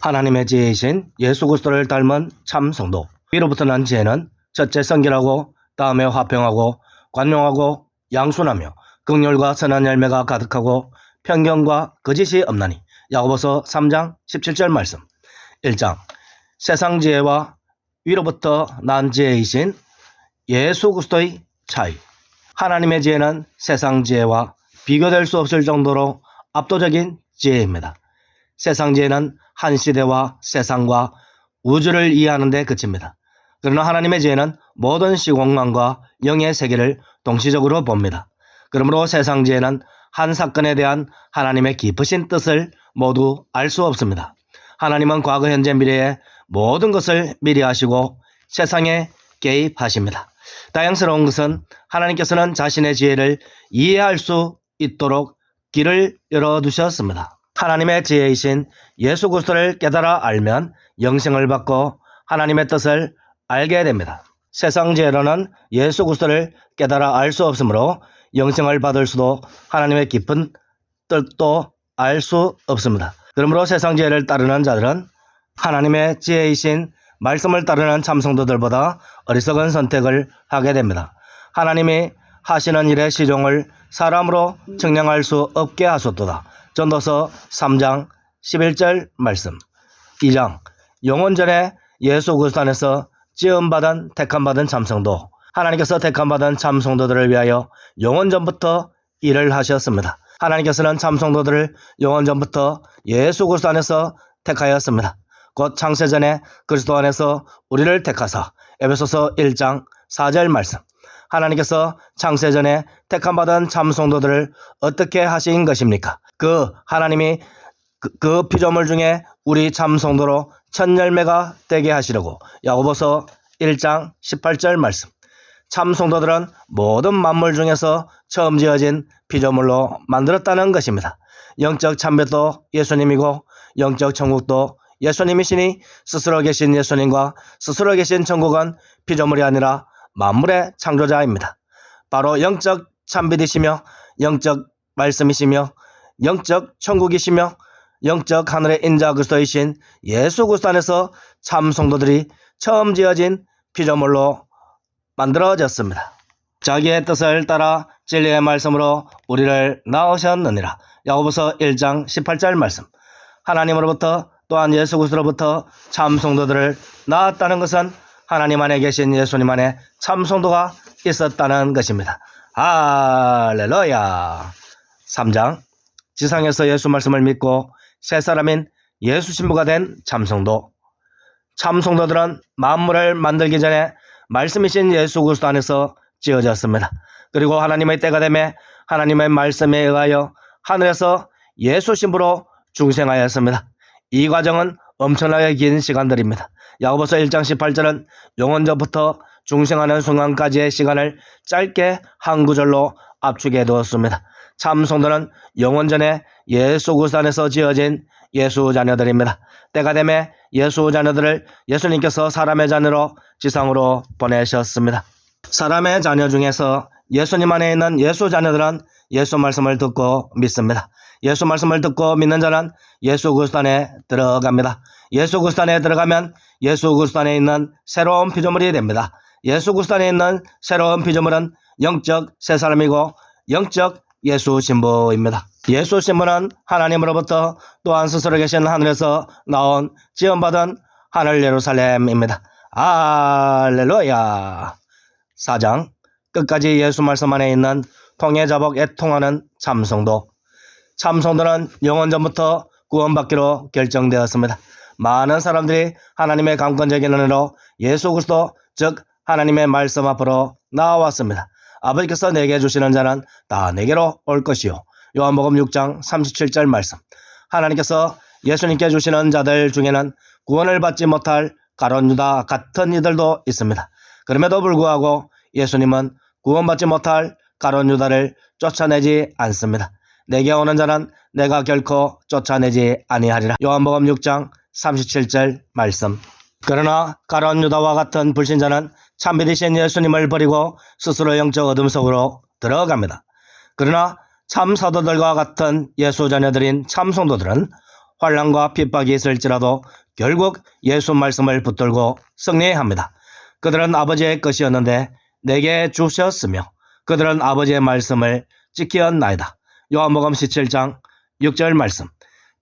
하나님의 지혜이신 예수 그리스도를 닮은 참 성도. 위로부터 난 지혜는 첫째 성결하고 다음에 화평하고 관용하고 양순하며 긍휼과 선한 열매가 가득하고 편견과 거짓이 없나니. 야고보서 3장 17절 말씀. 1장 세상 지혜와 위로부터 난 지혜이신 예수 그리스도의 차이. 하나님의 지혜는 세상 지혜와 비교될 수 없을 정도로 압도적인 지혜입니다. 세상 지혜는 한 시대와 세상과 우주를 이해하는 데 그칩니다. 그러나 하나님의 지혜는 모든 시공간과 영의 세계를 동시적으로 봅니다. 그러므로 세상 지혜는 한 사건에 대한 하나님의 깊으신 뜻을 모두 알 수 없습니다. 하나님은 과거, 현재, 미래의 모든 것을 미리 아시고 세상에 개입하십니다. 다양스러운 것은 하나님께서는 자신의 지혜를 이해할 수 있도록 길을 열어두셨습니다. 하나님의 지혜이신 예수 그리스도를 깨달아 알면 영생을 받고 하나님의 뜻을 알게 됩니다. 세상 지혜로는 예수 그리스도를 깨달아 알 수 없으므로 영생을 받을 수도 하나님의 깊은 뜻도 알 수 없습니다. 그러므로 세상 지혜를 따르는 자들은 하나님의 지혜이신 말씀을 따르는 참성도들보다 어리석은 선택을 하게 됩니다. 하나님이 하시는 일의 시종을 사람으로 측량할 수 없게 하셨도다. 전도서 3장 11절 말씀. 2장 영원전에 예수 그리스도 안에서 지음받은 택함받은 참성도. 하나님께서 택함받은 참성도들을 위하여 영원전부터 일을 하셨습니다. 하나님께서는 참성도들을 영원전부터 예수 그리스도 안에서 택하였습니다. 곧 창세전에 그리스도 안에서 우리를 택하사. 에베소서 1장 4절 말씀. 하나님께서 창세전에 택함받은 참성도들을 어떻게 하신 것입니까? 하나님이 그 피조물 중에 우리 참성도로 첫 열매가 되게 하시려고. 야고보서 1장 18절 말씀. 참성도들은 모든 만물 중에서 처음 지어진 피조물로 만들었다는 것입니다. 영적 참배도 예수님이고 영적 천국도 예수님이시니 스스로 계신 예수님과 스스로 계신 천국은 피조물이 아니라 만물의 창조자입니다. 바로 영적 참빛이시며 영적 말씀이시며 영적 천국이시며 영적 하늘의 인자 그리스도이신 예수 그리스도 안에서 참성도들이 처음 지어진 피조물로 만들어졌습니다. 자기의 뜻을 따라 진리의 말씀으로 우리를 낳으셨느니라. 야고보서 1장 18절 말씀. 하나님으로부터 또한 예수 그리스도로부터 참성도들을 낳았다는 것은 하나님 안에 계신 예수님 안에 참성도가 있었다는 것입니다. 할렐루야. 3장 지상에서 예수 말씀을 믿고 새 사람인 예수 신부가 된 참성도. 참성도들은 만물을 만들기 전에 말씀이신 예수 그리스도 안에서 지어졌습니다. 그리고 하나님의 때가 되매 하나님의 말씀에 의하여 하늘에서 예수 신부로 중생하였습니다. 이 과정은 엄청나게 긴 시간들입니다. 야고보서 1장 18절은 영원전부터 중생하는 순간까지의 시간을 짧게 한 구절로 압축해 두었습니다. 참성도는 영원전에 예수 그리스도 안에서 지어진 예수 자녀들입니다. 때가 되매 예수 자녀들을 예수님께서 사람의 자녀로 지상으로 보내셨습니다. 사람의 자녀 중에서 예수님 안에 있는 예수 자녀들은 예수 말씀을 듣고 믿습니다. 예수 말씀을 듣고 믿는 자는 예수 그리스도 안에 들어갑니다. 예수 그리스도 안에 들어가면 예수 그리스도 안에 있는 새로운 피조물이 됩니다. 예수 그리스도 안에 있는 새로운 피조물은 영적 새 사람이고 영적 예수 신부입니다. 예수 신부는 하나님으로부터 또한 스스로 계신 하늘에서 나온 지음받은 하늘 예루살렘입니다. 할렐루야. 4장 끝까지 예수 말씀 안에 있는 통해자복 애통하는 참성도. 참성도는 영원전부터 구원받기로 결정되었습니다. 많은 사람들이 하나님의 강권적인 은혜로 예수 그리스도 즉 하나님의 말씀 앞으로 나왔습니다. 아버지께서 내게 주시는 자는 다 내게로 올 것이요. 요한복음 6장 37절 말씀. 하나님께서 예수님께 주시는 자들 중에는 구원을 받지 못할 가룟 유다 같은 이들도 있습니다. 그럼에도 불구하고 예수님은 구원받지 못할 가룟 유다를 쫓아내지 않습니다. 내게 오는 자는 내가 결코 쫓아내지 아니하리라. 요한복음 6장 37절 말씀. 그러나 가룟 유다와 같은 불신자는 참빛이신 예수님을 버리고 스스로 영적 어둠 속으로 들어갑니다. 그러나 참 사도들과 같은 예수 자녀들인 참성도들은 환난과 핍박이 있을지라도 결국 예수 말씀을 붙들고 승리합니다. 그들은 아버지의 것이었는데 내게 주셨으며 그들은 아버지의 말씀을 지키었나이다. 요한복음 17장 6절 말씀.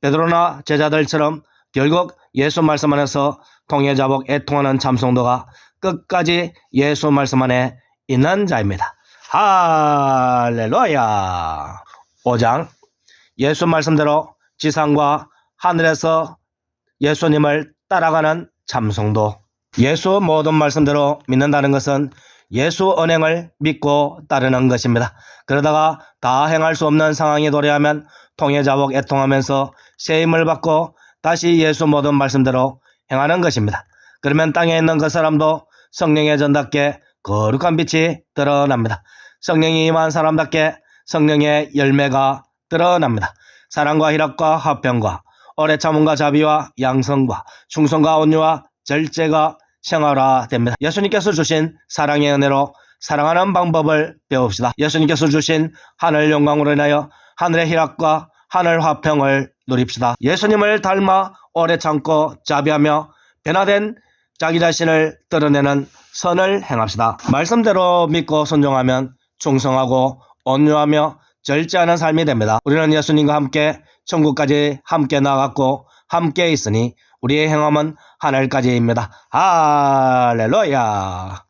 베드로나 제자들처럼 결국 예수 말씀 안에서 통해자복 애통하는 참성도가 끝까지 예수 말씀 안에 있는 자입니다. 할렐루야. 5장. 예수 말씀대로 지상과 하늘에서 예수님을 따라가는 참성도. 예수 모든 말씀대로 믿는다는 것은 예수 언행을 믿고 따르는 것입니다. 그러다가 다 행할 수 없는 상황이 도래하면 통해자복 애통하면서 세임을 받고 다시 예수 모든 말씀대로 행하는 것입니다. 그러면 땅에 있는 그 사람도 성령의 전답게 거룩한 빛이 드러납니다. 성령이 임한 사람답게 성령의 열매가 드러납니다. 사랑과 희락과 화평과 오래 참음과 자비와 양성과 충성과 온유와 절제가 생활화됩니다. 예수님께서 주신 사랑의 은혜로 사랑하는 방법을 배웁시다. 예수님께서 주신 하늘 영광으로 인하여 하늘의 희락과 하늘 화평을 누립시다. 예수님을 닮아 오래 참고 자비하며 변화된 자기 자신을 드러내는 선을 행합시다. 말씀대로 믿고 순종하면 충성하고 온유하며 절제하는 삶이 됩니다. 우리는 예수님과 함께 천국까지 함께 나갔고 함께 있으니 우리의 행함은 하늘까지입니다. 할렐루야.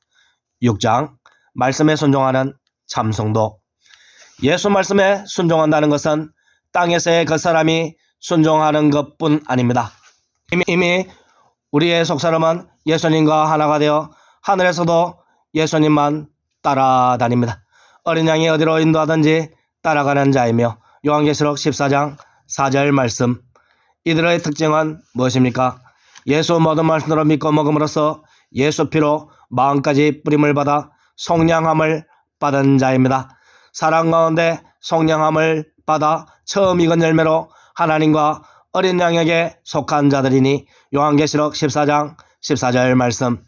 6장. 말씀에 순종하는 참성도. 예수 말씀에 순종한다는 것은 땅에서의 그 사람이 순종하는 것뿐 아닙니다. 이미 우리의 속사람은 예수님과 하나가 되어 하늘에서도 예수님만 따라다닙니다. 어린 양이 어디로 인도하든지 따라가는 자이며 요한계시록 14장 4절 말씀. 이들의 특징은 무엇입니까? 예수 모든 말씀으로 믿고 먹음으로써 예수 피로 마음까지 뿌림을 받아 속량함을 받은 자입니다. 사랑 가운데 속량함을 받아 처음 익은 열매로 하나님과 어린 양에게 속한 자들이니 요한계시록 14장 14절 말씀.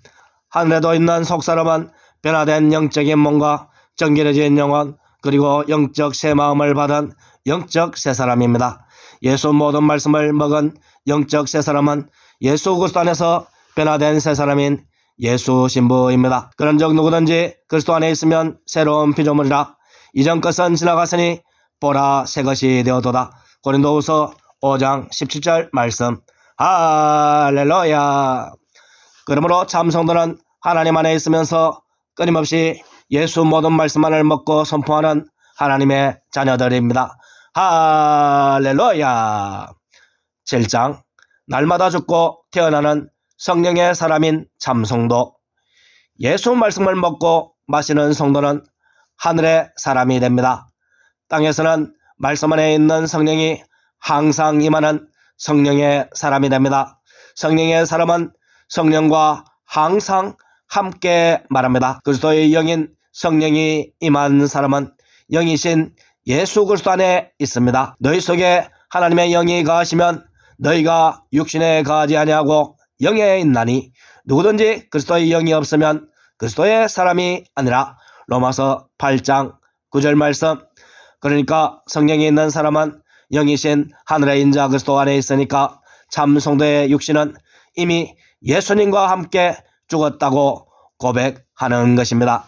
하늘에도 있는 속사람은 변화된 영적인 몸과 정결해진 영혼 그리고 영적 새 마음을 받은 영적 새 사람입니다. 예수 모든 말씀을 먹은 영적 새 사람은 예수 그리스도 안에서 변화된 새 사람인 예수 신부입니다. 그런즉 누구든지 그리스도 안에 있으면 새로운 피조물이라. 이전 것은 지나갔으니 보라 새 것이 되어도다. 고린도후서 5장 17절 말씀. 할렐루야. 그러므로 참 성도는 하나님 안에 있으면서 끊임없이 예수 모든 말씀만을 먹고 선포하는 하나님의 자녀들입니다. 할렐루야. 7장. 날마다 죽고 태어나는 성령의 사람인 참성도. 예수 말씀을 먹고 마시는 성도는 하늘의 사람이 됩니다. 땅에서는 말씀 안에 있는 성령이 항상 임하는 성령의 사람이 됩니다. 성령의 사람은 성령과 항상 함께 말합니다. 그리스도의 영인 성령이 임한 사람은 영이신 예수 그리스도 안에 있습니다. 너희 속에 하나님의 영이 거하시면 너희가 육신에 거하지 아니하고 영에 있나니 누구든지 그리스도의 영이 없으면 그리스도의 사람이 아니라. 로마서 8장 9절 말씀. 그러니까 성령이 있는 사람은 영이신 하늘의 인자 그리스도 안에 있으니까 참 성도의 육신은 이미 예수님과 함께 죽었다고 고백하는 것입니다.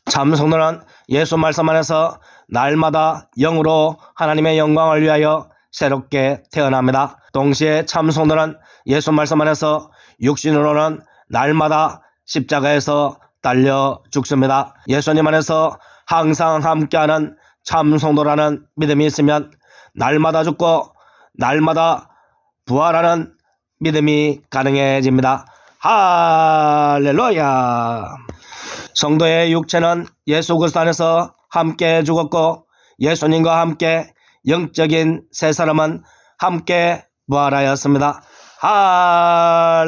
참 성도는 예수 말씀 안에서 날마다 영으로 하나님의 영광을 위하여 새롭게 태어납니다. 동시에 참 성도는 예수 말씀 안에서 육신으로는 날마다 십자가에서 달려 죽습니다. 예수님 안에서 항상 함께하는 참 성도라는 믿음이 있으면 날마다 죽고 날마다 부활하는 믿음이 가능해집니다. 할렐루야. 성도의 육체는 예수 그리스도 안에서 함께 죽었고 예수님과 함께 영적인 새 사람은 함께 부활하였습니다. 할렐루야.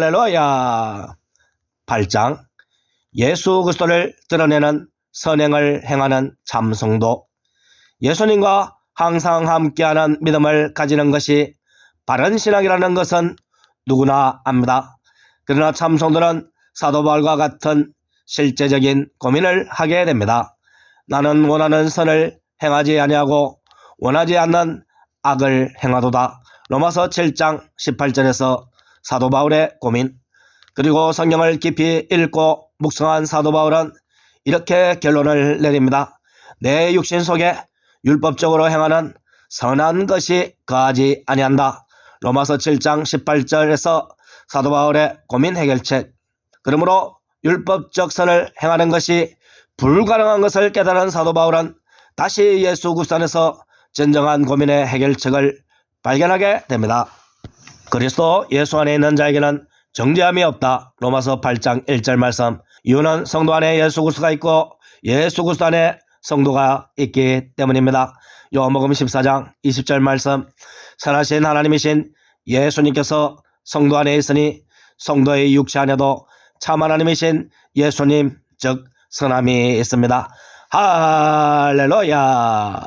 8장. 예수 그리스도를 드러내는 선행을 행하는 참성도. 예수님과 항상 함께하는 믿음을 가지는 것이 바른 신앙이라는 것은 누구나 압니다. 그러나 참성도는 사도 바울과 같은 실제적인 고민을 하게 됩니다. 나는 원하는 선을 행하지 아니하고 원하지 않는 악을 행하도다. 로마서 7장 18절에서 사도 바울의 고민, 그리고 성경을 깊이 읽고 묵상한 사도 바울은 이렇게 결론을 내립니다. 내 육신 속에 율법적으로 행하는 선한 것이 거하지 아니한다. 로마서 7장 18절에서 사도 바울의 고민 해결책. 그러므로 율법적 선을 행하는 것이 불가능한 것을 깨달은 사도 바울은 다시 예수 그리스도 안에서 진정한 고민의 해결책을 발견하게 됩니다. 그리스도 예수 안에 있는 자에게는 정죄함이 없다. 로마서 8장 1절 말씀. 이유는 성도 안에 예수 그리스도가 있고 예수 그리스도 안에 성도가 있기 때문입니다. 요한복음 14장 20절 말씀. 선하신 하나님이신 예수님께서 성도 안에 있으니 성도의 육체 안에도 참 하나님이신 예수님 즉 선함이 있습니다. 할렐루야.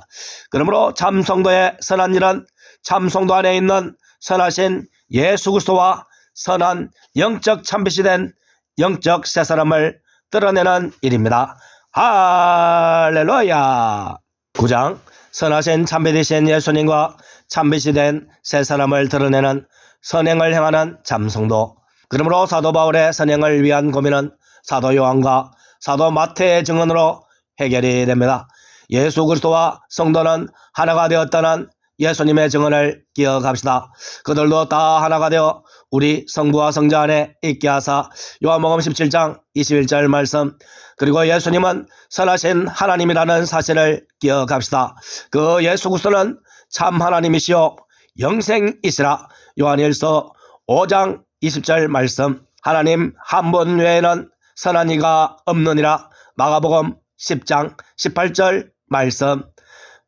그러므로 참 성도의 선한 일은 참 성도 안에 있는 선하신 예수 그리스도와 선한 영적 참빛이 된 영적 새 사람을 드러내는 일입니다. 할렐루야. 9장 선하신 참빛이신 예수님과 참빛이 된 새 사람을 드러내는 선행을 행하는 참성도. 그러므로 사도 바울의 선행을 위한 고민은 사도 요한과 사도 마태의 증언으로 해결이 됩니다. 예수 그리스도와 성도는 하나가 되었다는 예수님의 증언을 기억합시다. 그들도 다 하나가 되어 우리 성부와 성자 안에 있게 하사. 요한복음 17장 21절 말씀. 그리고 예수님은 선하신 하나님이라는 사실을 기억합시다. 그 예수 그리스도는 참 하나님이시요 영생이시라. 요한일서 5장 20절 말씀. 하나님 한 분 외에는 선한 이가 없느니라. 마가복음 10장 18절 말씀.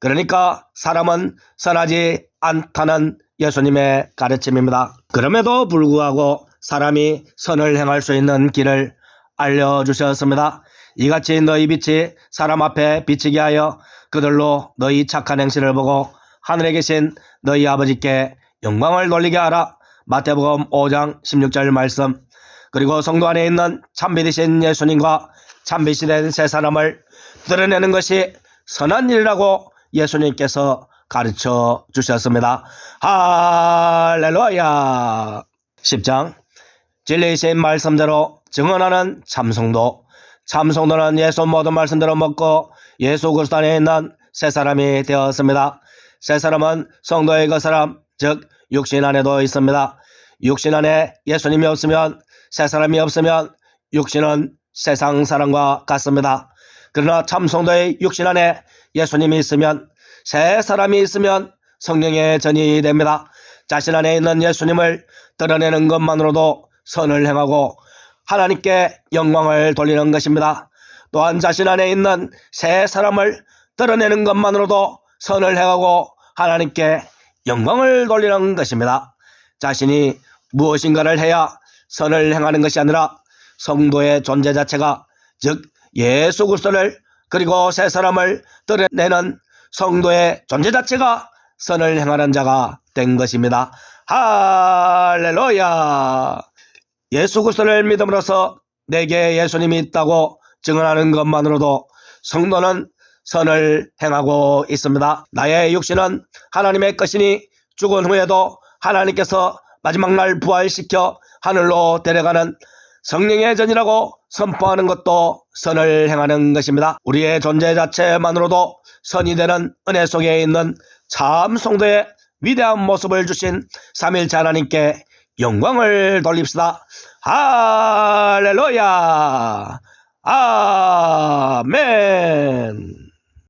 그러니까 사람은 선하지 않다는 예수님의 가르침입니다. 그럼에도 불구하고 사람이 선을 행할 수 있는 길을 알려주셨습니다. 이같이 너희 빛이 사람 앞에 비치게 하여 그들로 너희 착한 행실을 보고 하늘에 계신 너희 아버지께 영광을 돌리게 하라. 마태복음 5장 16절 말씀. 그리고 성도 안에 있는 참빛이신 예수님과 참빛이 된 새 사람을 드러내는 것이 선한 일이라고 예수님께서 가르쳐 주셨습니다. 할렐루야. 10장 진리이신 말씀대로 증언하는 참성도. 참성도는 예수 모든 말씀대로 먹고 예수 그리스도 안에 있는 새 사람이 되었습니다. 새 사람은 성도의 그 사람 즉 육신 안에도 있습니다. 육신 안에 예수님이 없으면 새 사람이 없으면 육신은 세상 사람과 같습니다. 그러나 참성도의 육신 안에 예수님이 있으면 새 사람이 있으면 성령의 전이 됩니다. 자신 안에 있는 예수님을 드러내는 것만으로도 선을 행하고 하나님께 영광을 돌리는 것입니다. 또한 자신 안에 있는 새 사람을 드러내는 것만으로도 선을 행하고 하나님께 영광을 돌리는 것입니다. 자신이 무엇인가를 해야 선을 행하는 것이 아니라 성도의 존재 자체가 즉 예수 그리스도를 그리고 새 사람을 드러내는 성도의 존재 자체가 선을 행하는 자가 된 것입니다. 할렐루야. 예수 그리스도를 믿음으로써 내게 예수님이 있다고 증언하는 것만으로도 성도는 선을 행하고 있습니다. 나의 육신은 하나님의 것이니 죽은 후에도 하나님께서 마지막 날 부활시켜 하늘로 데려가는 성령의 전이라고 선포하는 것도 선을 행하는 것입니다. 우리의 존재 자체만으로도 선이 되는 은혜 속에 있는 참 성도의 위대한 모습을 주신 삼일체 하나님께 영광을 돌립시다. 할렐루야. 아멘.